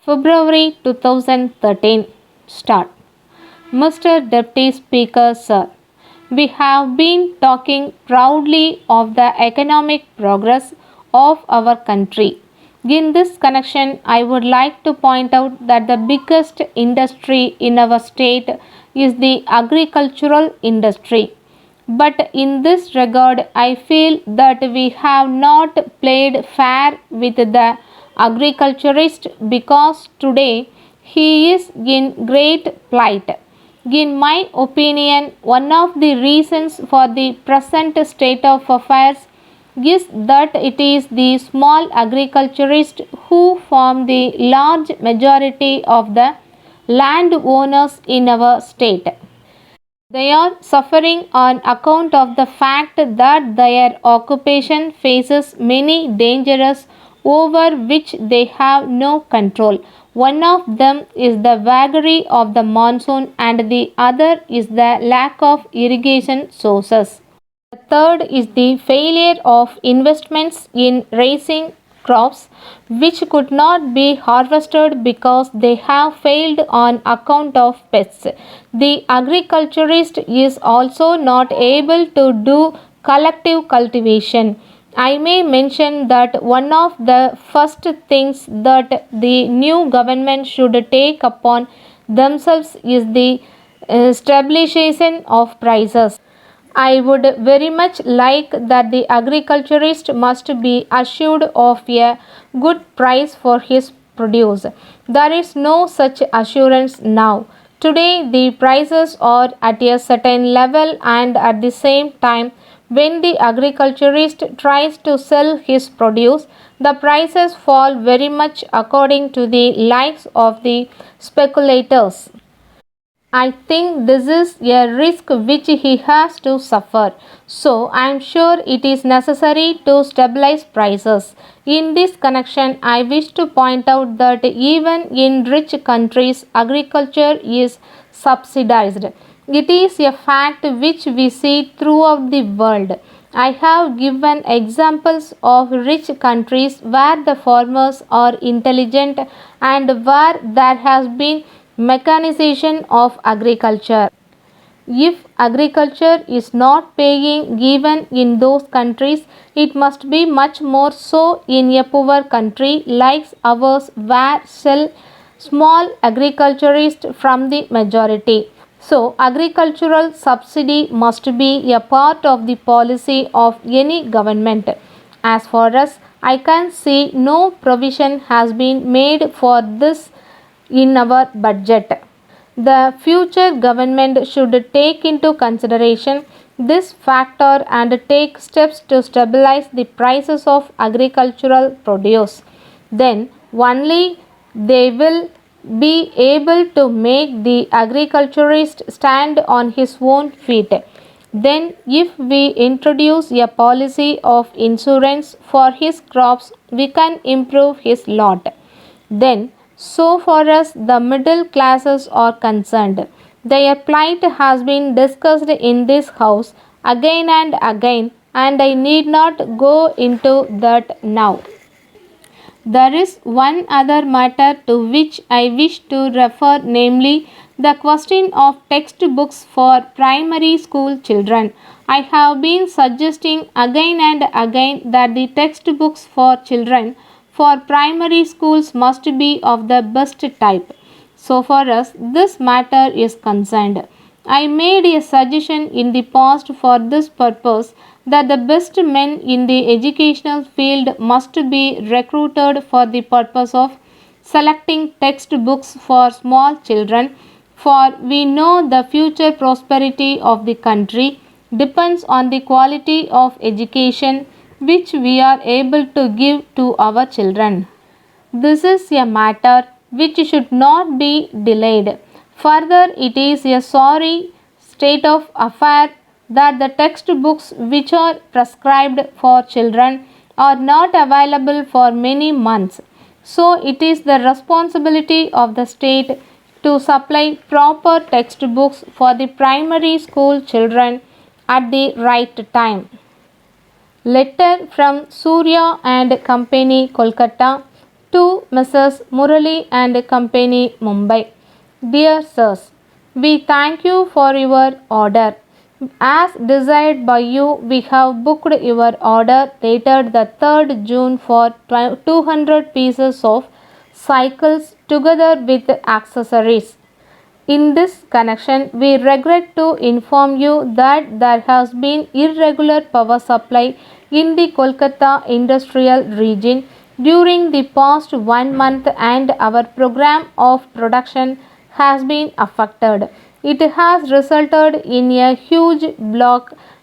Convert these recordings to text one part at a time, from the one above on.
February 2013. Start. Mr. Deputy Speaker, Sir, we have been talking proudly of the economic progress of our country. In this connection, I would like to point out that the biggest industry in our state is the agricultural industry. But in this regard, I feel that we have not played fair with the agriculturist because today he is in great plight. In my opinion, one of the reasons for the present state of affairs is that it is the small agriculturists who form the large majority of the landowners in our state. They are suffering on account of the fact that their occupation faces many dangers over which they have no control. One of them is the vagary of the monsoon and the other is the lack of irrigation sources. The third is the failure of investments in raising crops which could not be harvested because they have failed on account of pests. The agriculturist is also not able to do collective cultivation. I may mention that one of the first things that the new government should take upon themselves is the stabilization of prices. I would very much like that the agriculturist must be assured of a good price for his produce. There is no such assurance now. Today the prices are at a certain level and at the same time when the agriculturist tries to sell his produce, the prices fall very much according to the likes of the speculators. I think this is a risk which he has to suffer. So I am sure it is necessary to stabilize prices. In this connection, I wish to point out that even in rich countries, agriculture is subsidized. It is a fact which we see throughout the world. I have given examples of rich countries where the farmers are intelligent and where there has been mechanization of agriculture. If agriculture is not paying even in those countries, it must be much more so in a poor country like ours where sell small agriculturists from the majority. So, agricultural subsidy must be a part of the policy of any government. As far as I can see, no provision has been made for this in our budget. The future government should take into consideration this factor and take steps to stabilize the prices of agricultural produce. Then only they will be able to make the agriculturist stand on his own feet. Then, if we introduce a policy of insurance for his crops, we can improve his lot. Then, so far as the middle classes are concerned, their plight has been discussed in this house again and I need not go into that now. There is one other matter to which I wish to refer, namely the question of textbooks for primary school children. I have been suggesting again and again that the textbooks for children for primary schools must be of the best type. So far as this matter is concerned, I made a suggestion in the past for this purpose that the best men in the educational field must be recruited for the purpose of selecting textbooks for small children, for we know the future prosperity of the country depends on the quality of education which we are able to give to our children. This is a matter which should not be delayed. Further, it is a sorry state of affair that the textbooks which are prescribed for children are not available for many months. So, it is the responsibility of the state to supply proper textbooks for the primary school children at the right time. Letter from Surya and Company, Kolkata, To Mrs. Murali and Company, Mumbai. Dear Sirs, we thank you for your order. As desired by you, we have booked your order dated the 3rd June for 200 pieces of cycles together with accessories. In this connection, we regret to inform you that there has been irregular power supply in the Kolkata industrial region during the past 1 month, and our program of production has been affected. It has resulted in a huge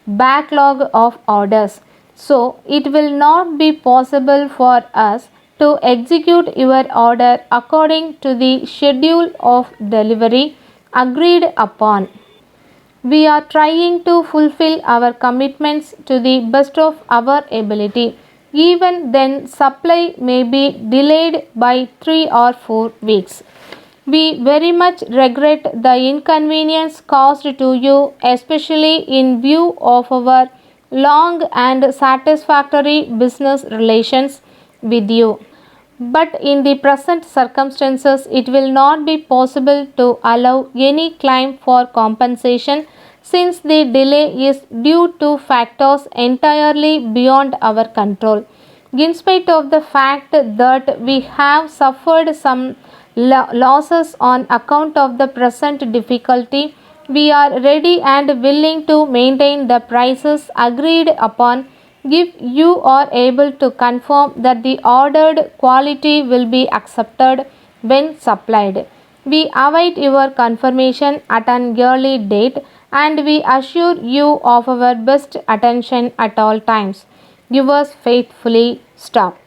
backlog of orders. So, it will not be possible for us to execute your order according to the schedule of delivery agreed upon. We are trying to fulfill our commitments to the best of our ability. Even then, supply may be delayed by 3 or 4 weeks. We very much regret the inconvenience caused to you, especially in view of our long and satisfactory business relations with you. But in the present circumstances, it will not be possible to allow any claim for compensation since the delay is due to factors entirely beyond our control. In spite of the fact that we have suffered some losses on account of the present difficulty, we are ready and willing to maintain the prices agreed upon if you are able to confirm that the ordered quality will be accepted when supplied. We await your confirmation at an early date, and we assure you of our best attention at all times. Yours faithfully, Stop.